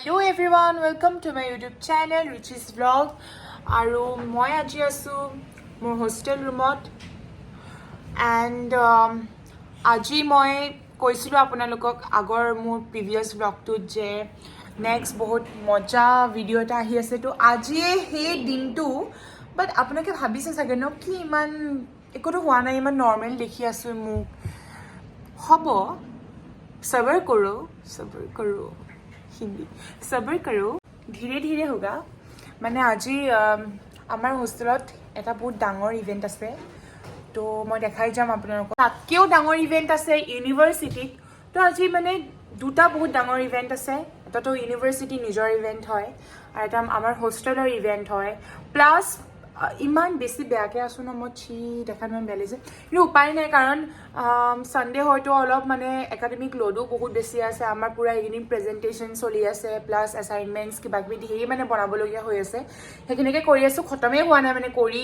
Hello everyone, welcome to my YouTube channel Ruchi's Vlog. আৰু মই আজি আছো মোৰ হোষ্টেল ৰুমত and আজি মই কৈছিলো আপোনালোকক আগৰ মোৰ প্ৰিভিয়াস ব্লগটোত যে নেক্সট বহুত মজা ভিডিও এটা আহি আছে তো আজি সেই দিনটো বাট আপোনালোকে ভাবিছে চাগে ন কি ইমান একোটো হোৱা নাই ইমান নৰ্মেল দেখি আছো মোক হ'ব सबर करो हिंदी सबर करो धीरे धीरे होगा माने আজি আমাৰ হোষ্টেলত এটা বহুত ডাঙৰ ইভেন্ট আছে তো মই দেখাই যাম আপোনালোকক তাতকেও ডাঙৰ ইভেন্ট আছে ইউনিভাৰ্সিটিত তো আজি মানে দুটা বহুত ডাঙৰ ইভেন্ট আছে এটা তো ইউনিভাৰ্সিটি নিজৰ ইভেন্ট হয় আৰু এটা আমাৰ হোষ্টেলৰ ইভেন্ট হয় প্লাস ইমান বেছি বেয়াকে আছো ন মই ছি দেখাত মই বেলেজে কিন্তু উপায় নাই কাৰণ সানডে হয়তো অলপ মানে একাডেমিক লোডো বহুত বেছি আছে আমাৰ পুৰা ইভিনিং প্ৰেজেন্টেশন চলি আছে প্লাস অ্যাসাইনমেন্টস কিবা কিবি ধেৰ মানে বনাবলগীয়া হৈ আছে সেইখিনিকে কৰি আছো খতমেই হোৱা নাই মানে কৰি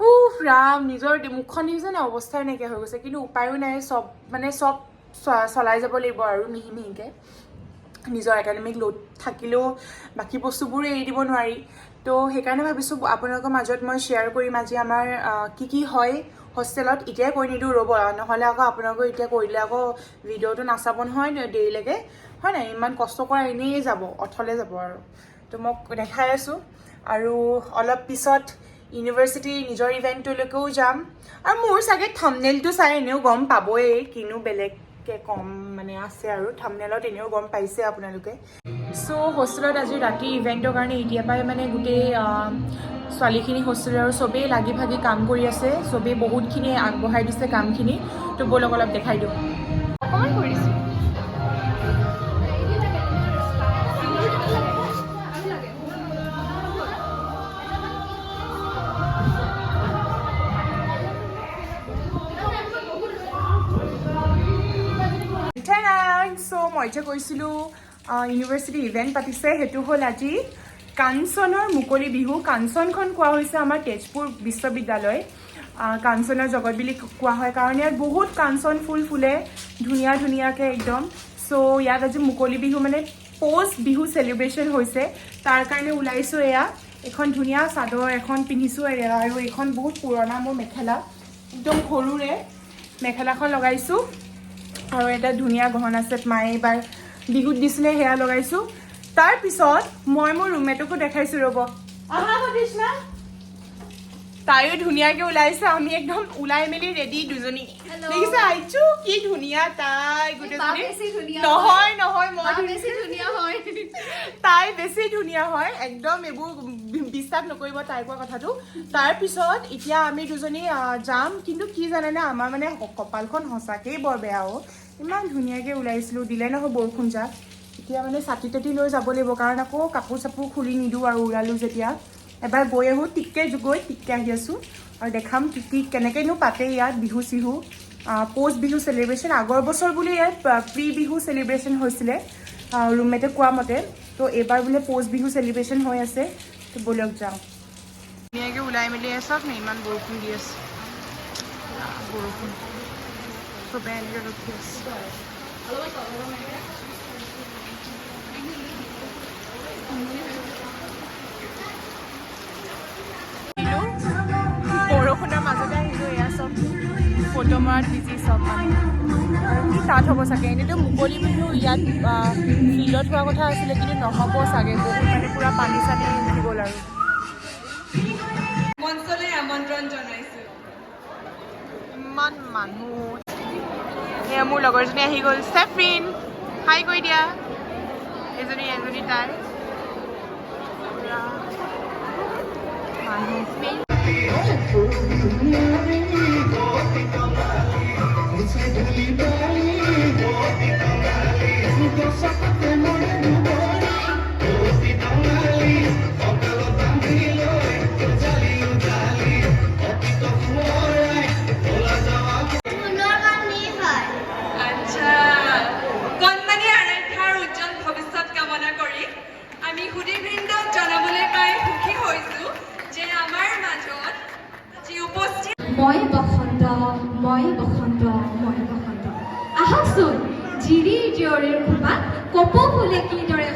উফ ৰাম নিজৰ মুখখন নিজন অৱস্থাই নাইকিয়া হৈ গৈছে কিন্তু উপায়ো নাই সব মানে সব চলাই যাব লাগিব আৰু মিহিমিহিকে নিজৰ একাডেমিক লোড থাকিলেও বাকি বস্তুবোৰ এৰি দিব নোৱাৰি তো সেইকাৰণে ভাবিছো আপোনালোকৰ মাজত মই শ্বেয়াৰ কৰিম আজি আমাৰ কি হয় হোষ্টেলত এতিয়াই কৈ নিদু ৰ'ব নহলে আকৌ আপোনালোকৰ এতিয়া কৰিলে আকৌ ভিডিওটো নাচাব নহয় দেৰিলৈকে হয় না ইমান কষ্ট কৰা এনেই যাব অথলে যাব আৰু তো মোক দেখাই আছো আৰু অলপ পিছত ইউনিভাৰ্সিটি নিজৰ ইভেন্টলৈকেও যাম আৰু মোৰ চাগে থাম্বনেইলটো চাই এনেও গম পাবই কিনো বেলেগ কম মানে আছে আৰু থাম্বনেইলত এনেও গম পাইছে আপোনালোকে সো হোষ্টেলত আজি ৰাতি ইভেন্টৰ কাৰণে এতিয়া পাই মানে গোটেই ছোৱালীখিনি হোষ্টেলৰ সবেই লাগি ভাগি কাম কৰি আছে সবেই বহুতখিনি আগবঢ়াই দিছে কামখিনি তো বলক অলপ দেখাই দিওঁ অকমান কৰিছো সো মই যে কৈছিলোঁ ইউনিভাৰ্সিটি ইভেন্ট পাতিছে সেইটো হ'ল আজি কাঞ্চনৰ মুকলি বিহু কাঞ্চনখন কোৱা হৈছে আমাৰ তেজপুৰ বিশ্ববিদ্যালয় কাঞ্চনৰ জগত বুলি কোৱা হয় কাৰণ ইয়াত বহুত কাঞ্চন ফুল ফুলে ধুনীয়া ধুনীয়াকৈ একদম সো ইয়াত আজি মুকলি বিহু মানে পোষ্ট বিহু সেলিব্ৰেশ্যন হৈছে তাৰ কাৰণে ওলাইছোঁ এয়া এখন ধুনীয়া চাদৰ এখন পিন্ধিছোঁ আৰু এইখন বহুত পুৰণা মোৰ মেখেলা একদম সৰুৰে মেখেলাখন লগাইছোঁ আৰু এটা ধুনীয়া গহনা সেট মায়ে এবাৰ বিহুত দিছিলে হেয়া লগাইছোঁ তাৰ পিছত মই মোৰ ৰুমমেটকো দেখাইছোঁ ৰ'ব আহা কৃষ্ণা তাইও ধুনীয়াকৈ ওলাইছে আমি একদম ওলাই মেলি ৰেডি দুজনী দেখিছে আইছো কি ধুনীয়া তাই গোটেইজনী নহয় মই বেছি ধুনীয়া হয় তাই বেছি ধুনীয়া হয় একদম এইবোৰ বিশ্বাস নকৰিব তাই কোৱা কথাটো তাৰ পিছত এতিয়া আমি দুজনী যাম কিন্তু কি জানেনে আমাৰ মানে কপালখন সঁচাকেই বৰ বেয়া ইমান ধুনীয়াকৈ ওলাইছিলোঁ দিলে নহয় বৰষুণ যাক এতিয়া মানে ছাতি তাতি লৈ যাব লাগিব কাৰণ আকৌ কাপোৰ চাপোৰ খুলি নিদিওঁ আৰু ওলালোঁ যেতিয়া এবাৰ গৈ আহোঁ টিককৈ আহি আছোঁ আৰু দেখাম কি কেনেকৈনো পাতে ইয়াত বিহু চিহু পোষ্ট বিহু সেলিব্ৰেশ্যন আগৰ বছৰ বুলি ইয়াত প্ৰি বিহু সেলিব্ৰেশ্যন হৈছিলে ৰুমমেটে কোৱা মতে তো এইবাৰ বোলে পোষ্ট বিহু সেলিব্ৰেশ্যন হৈ আছে তো বলক যাওঁ ধুনীয়াকৈ ওলাই মেলি চাওক নে ইমান বৰষুণ দি আছে বৰষুণ চবে এনেকৈ ৰখি আছে বৰষুণৰ মাজতে আহিলোঁ এয়া চব ফটো মৰাত বিজি চব কি তাত হ'ব চাগে এনেইতো মুকলি বিহু ইয়াত ফিল্ডত হোৱা কথা আছিলে কিন্তু নহ'ব চাগে বহুত মানে পূৰা পানী চানী উঠি গ'ল আৰু মঞ্চলৈ আমন্ত্ৰণ জনাইছোঁ ইমান মানুহ এয়া মোৰ লগৰজনী আহি গ'ল ষ্টেফ্ৰিন হাই কৈ দিয়া এজনী তাই মানুহ আহকচোন জিৰি জীয়ৰীৰ খোপাত কপৌ ফুলে কিদৰে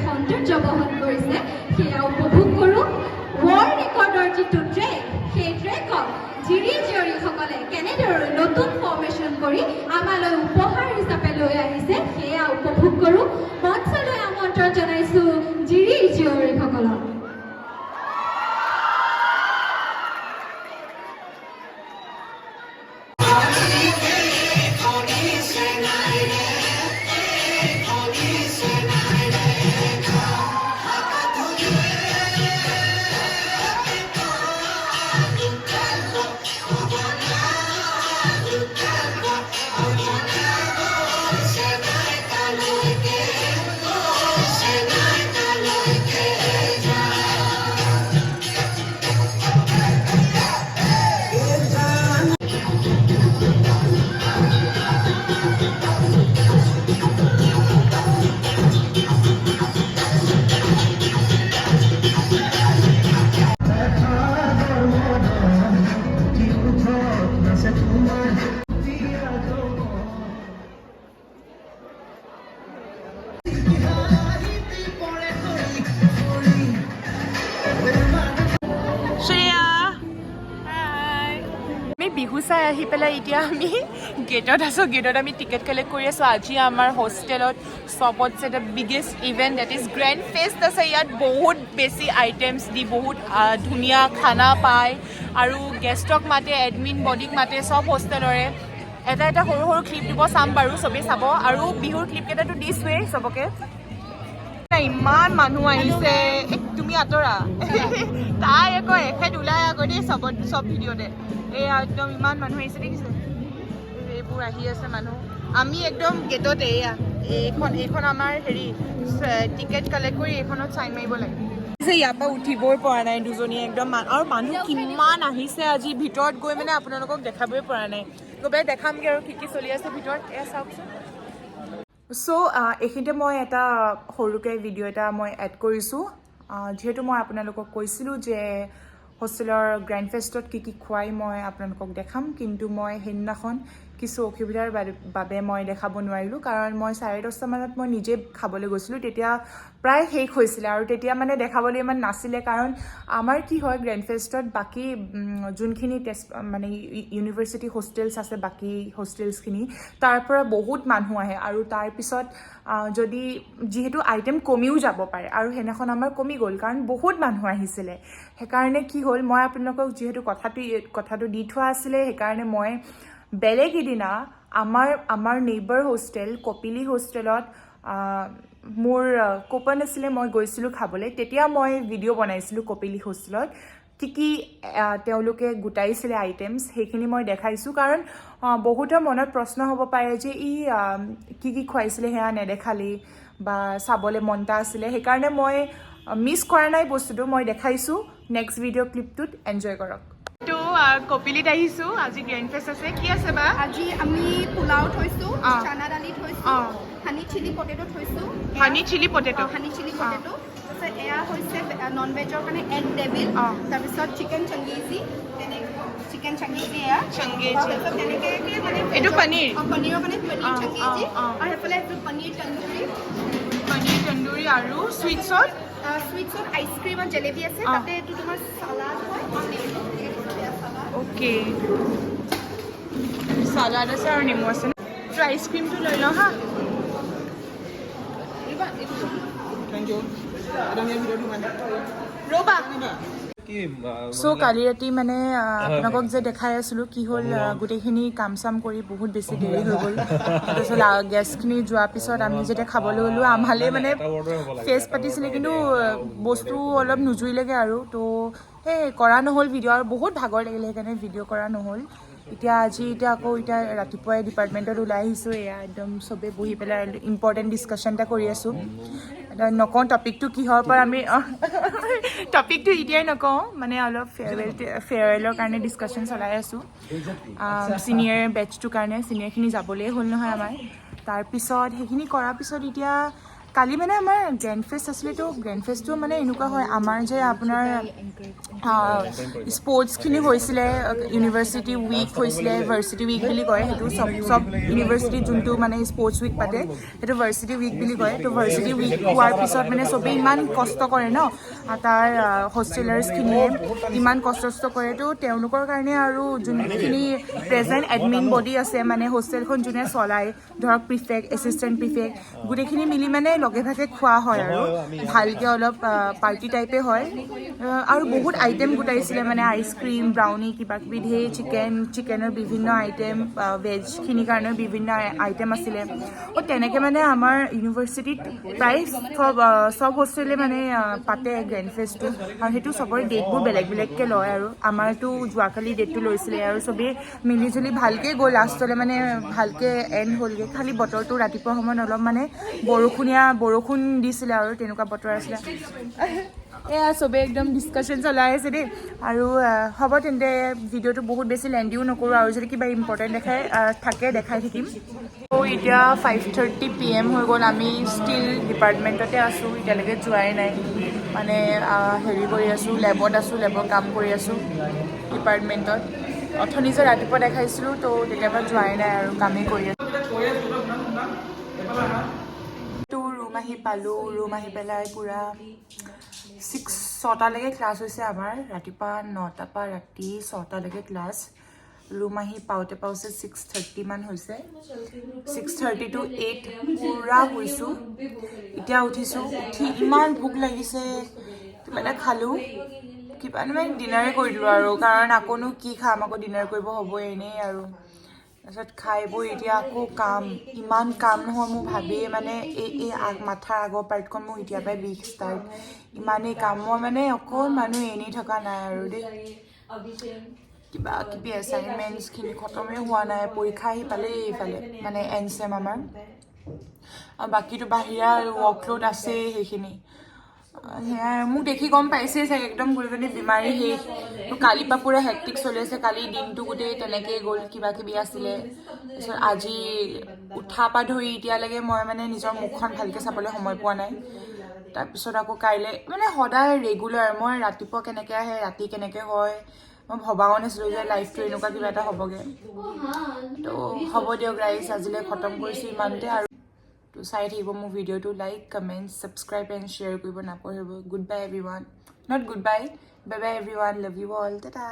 চাই আহি পেলাই এতিয়া আমি গেটত আছোঁ গেটত আমি টিকেট কালেক্ট কৰি আছোঁ আজি আমাৰ হোষ্টেলত চবতছে the biggest event that is grand fest আছে ইয়াত বহুত বেছি আইটেমছ দি বহুত ধুনীয়া খানা পায় আৰু গেষ্টক মাতে এডমিন বডিক মাতে চব হোষ্টেলৰে এটা এটা সৰু সৰু ক্লিপ দিব চাম বাৰু চবেই চাব আৰু বিহুৰ ক্লিপকেইটাতো দিছোৱেই চবকে ইমান মানুহ আহিছে তুমি আঁতৰা তাই আকৌ এফেট ওলাই আকৌ দেই চব ভিডিঅ'তে এয়া একদম ইমান মানুহ আহিছে দেখিছে এইবোৰ আহি আছে মানুহ আমি একদম গেটতে এয়া এইখন আমাৰ হেৰি টিকেট কালেক্ট কৰি এইখনত চাইন মাৰিব লাগে ইয়াৰ পৰা উঠিবই পৰা নাই দুজনীয়ে একদম আৰু মানুহ কিমান আহিছে আজি ভিতৰত গৈ মানে আপোনালোকক দেখাবই পৰা নাই গৈ দেখামগৈ আৰু কি চলি আছে ভিতৰত এয়া চাওকচোন চ' এইখিনিতে মই এটা সৰুকৈ ভিডিঅ' এটা মই এড কৰিছোঁ যিহেতু মই আপোনালোকক কৈছিলোঁ যে হোষ্টেলৰ গ্ৰেণ্ড ফেষ্টত কি খুৱাই মই আপোনালোকক দেখাম কিন্তু মই সেইদিনাখন কিছু অসুবিধাৰ বাবে মই দেখাব নোৱাৰিলোঁ কাৰণ মই 10:30 মানত মই নিজে খাবলৈ গৈছিলোঁ তেতিয়া প্ৰায় শেষ হৈছিলে আৰু তেতিয়া মানে দেখাবলৈ ইমান নাছিলে কাৰণ আমাৰ কি হয় গ্ৰেণ্ড ফেষ্টত বাকী যোনখিনি মানে ইউনিভাৰ্চিটি হোষ্টেলছ আছে বাকী হোষ্টেলছখিনি তাৰ পৰা বহুত মানুহ আহে আৰু তাৰপিছত যদি যিহেতু আইটেম কমিও যাব পাৰে আৰু সেইদিনাখন আমাৰ কমি গ'ল কাৰণ বহুত মানুহ আহিছিলে সেইকাৰণে কি হ'ল মই আপোনালোকক যিহেতু কথাটো দি থোৱা আছিলে সেইকাৰণে মই বেলেগ এদিনা আমাৰ নেইবাৰ হোষ্টেল কপিলি হোষ্টেলত মোৰ কুপন আছিলে মই গৈছিলোঁ খাবলৈ তেতিয়া মই ভিডিঅ' বনাইছিলোঁ কপিলি হোষ্টেলত কি তেওঁলোকে গোটাইছিলে আইটেমছ সেইখিনি মই দেখাইছোঁ কাৰণ বহুতৰ মনত প্ৰশ্ন হ'ব পাৰে যে কি খুৱাইছিলে সেয়া নেদেখালি বা চাবলৈ মনটা আছিলে সেইকাৰণে মই মিছ কৰা নাই বস্তুটো মই দেখাইছোঁ নেক্সট ভিডিঅ' ক্লিপটোত এনজয় কৰক তো কপিলিত আহিছোঁ আজি গ্ৰেণ্ড ফেষ্ট আছে কি আছে বা আজি আমি পোলাও থৈছোঁ চানা দালি থৈছোঁ হানি চিলি পটেটো থৈছোঁ হানি চিলি পটেটো তাৰপিছত এয়া হৈছে নন ভেজৰ কাৰণে এগ ডেভিল তাৰপিছত চিকেন চংগেজি এয়া তেনেকৈ মানে এইটো পনীৰ পনীৰৰ মানে পনীৰ চংগেজি আৰু সেইফালে এইটো পনীৰ তন্দুৰী আৰু চুইটছত আইচক্ৰীম আৰু জেলেবি আছে তাতে এইটো তোমাৰ চালাড হয় অ'কে চালাড আছে আৰু নেমু আছে তো আইচক্ৰীমটো লৈ লওঁ হা ৰ'বা চ' কালি ৰাতি মানে আপোনালোকক যে দেখাই আছিলোঁ কি হ'ল গোটেইখিনি কাম চাম কৰি বহুত বেছি দেৰি হৈ গ'ল তাৰপিছত গেছখিনি যোৱাৰ পিছত আমি যেতিয়া খাবলৈ গ'লোঁ আমালে মানে ফেষ্ট পাতিছিলে কিন্তু বস্তু অলপ নুজুৰিলেগৈ আৰু তো সেই কৰা নহ'ল ভিডিঅ' আৰু বহুত ভাগৰ লাগিলে সেইকাৰণে ভিডিঅ' কৰা নহ'ল এতিয়া আকৌ ৰাতিপুৱাই ডিপাৰ্টমেণ্টত ওলাই আহিছোঁ এয়া একদম চবেই বহি পেলাই ইম্পৰ্টেণ্ট ডিছকাশ্যন এটা কৰি আছোঁ নকওঁ টপিকটো কিহৰ পৰা আমি টপিকটো এতিয়াই নকওঁ মানে অলপ ফেয়াৰৱেলৰ কাৰণে ডিছকাশ্যন চলাই আছোঁ ছিনিয়ৰ বেটছটোৰ কাৰণে ছিনিয়ৰখিনি যাবলৈয়ে হ'ল নহয় আমাৰ তাৰপিছত সেইখিনি কৰাৰ পিছত এতিয়া কালি মানে আমাৰ গ্ৰেণ্ড ফেষ্ট আছিলেতো গ্ৰেণ্ড ফেষ্টটো মানে এনেকুৱা হয় আমাৰ যে আপোনাৰ স্পৰ্টছখিনি হৈছিলে ইউনিভাৰ্চিটি উইক হৈছিলে ভাৰ্চিটি উইক বুলি কয় সেইটো চব ইউনিভাৰ্চিটিত যোনটো মানে স্পৰ্টছ উইক পাতে সেইটো ভাৰ্চিটি উইক বুলি কয় তো ভাৰ্চিটি উইক হোৱাৰ পিছত মানে চবেই ইমান কষ্ট কৰে ন তাৰ হোষ্টেলাৰ্ছখিনিয়ে ইমান কষ্ট কৰে তো তেওঁলোকৰ কাৰণে আৰু যোনখিনি প্ৰেজেণ্ট এডমিন বডি আছে মানে হোষ্টেলখন যোনে চলায় ধৰক প্ৰিফেক্ট এছিষ্টেণ্ট প্ৰিফেক্ট গোটেইখিনি মিলি মানে লগে ভাগে খোৱা হয় আৰু ভালকৈ অলপ পাৰ্টি টাইপে হয় আৰু বহুত আইটেম গোটাইছিলে মানে আইচক্ৰীম ব্ৰাউনি কিবা কিবি ধেৰ চিকেনৰ বিভিন্ন আইটেম ভেজখিনিৰ কাৰণেও বিভিন্ন আইটেম আছিলে তেনেকৈ মানে আমাৰ ইউনিভাৰ্চিটিত প্ৰায় চব হোষ্টেলে মানে পাতে গ্ৰেণ্ড ফেষ্টটো আৰু সেইটো চবৰে ডেটবোৰ বেলেগ বেলেগকৈ লয় আৰু আমাৰতো যোৱাকালি ডেটটো লৈছিলে আৰু চবেই মিলিজুলি ভালকৈ গ'ল লাষ্টলৈ মানে ভালকৈ এণ্ড হ'লগৈ খালি বতৰটো ৰাতিপুৱা সময়ত অলপ মানে বৰষুণ দিছিলে আৰু তেনেকুৱা বতৰ আছিলে এয়া চবেই একদম ডিছকাশ্যন চলাই আছে দেই আৰু হ'ব তেন্তে ভিডিঅ'টো বহুত বেছি লেণ্ডিও নকৰোঁ আৰু যদি কিবা ইম্পৰ্টেণ্ট দেখাই থাকিম ত' এতিয়া 5:30 PM হৈ গ'ল আমি ষ্টিল ডিপাৰ্টমেণ্টতে আছোঁ এতিয়ালৈকে যোৱাই নাই মানে হেৰি কৰি আছোঁ লেবৰ কাম কৰি আছোঁ ডিপাৰ্টমেণ্টত অথনি যে ৰাতিপুৱা দেখাইছিলোঁ ত' তেতিয়াৰ পৰা যোৱাই নাই আৰু কামেই কৰি আছোঁ ৰুম আহি পালোঁ ৰুম আহি পেলাই পূৰা 6-6টালৈকে ক্লাছ হৈছে আমাৰ ৰাতিপুৱা 9টাৰ পৰা ৰাতি 6টালৈকে ক্লাছ ৰুম আহি পাওঁতে 6:30 মান হৈছে 6:30 to 8 পুৰা শুইছোঁ এতিয়া উঠিছোঁ উঠি ইমান ভোক লাগিছে কিবা এটা খালোঁ কিবা মানে ডিনাৰে কৰি দিলোঁ আৰু কাৰণ আকৌনো কি খাম আকৌ ডিনাৰ কৰিব হ'বই এনেই আৰু তাৰপিছত খাই বৈ এতিয়া আকৌ কাম ইমান কাম নহয় মোৰ ভাবিয়ে মানে এই মাথাৰ আগৰ পাৰ্টখন মোৰ এতিয়াৰ পৰাই বিষ ষ্টাৰ্ট ইমানেই কাম মই মানে অকল মানুহ এনেই থকা নাই আৰু দেই কিবা কিবি এছাইনমেণ্টছখিনি খতমেই হোৱা নাই পৰীক্ষা আহি পালেই এইফালে মানে এনচেম আমাৰ আৰু বাকীটো বাহিৰা ৱৰ্কলোড আছেই সেইখিনি সেয়াই মোক দেখি গম পাইছেই চাগে একদম গোটেইজনী বেমাৰী শেষ তো কালিৰ পৰা পূৰা হেক্টিক চলি আছে কালি দিনটো গোটেই তেনেকেই গ'ল কিবা কিবি আছিলে তাৰপিছত আজি উঠাৰ পৰা ধৰি এতিয়ালৈকে মই মানে নিজৰ মুখখন ভালকৈ চাবলৈ সময় পোৱা নাই তাৰপিছত আকৌ কাইলৈ মানে সদায় ৰেগুলাৰ মই ৰাতিপুৱা কেনেকৈ আহে ৰাতি কেনেকৈ হয় মই ভবাও নাছিলোঁ যে লাইফটো এনেকুৱা কিবা এটা হ'বগৈ তো হ'ব দিয়ক গাইজ আজিলৈ খতম কৰিছোঁ ইমানতে আৰু তো চাই থাকিব মোৰ ভিডিঅ'টো like comment subscribe and share কৰিব নাপাহৰিব good bye everyone not good bye bye bye everyone love you all Tata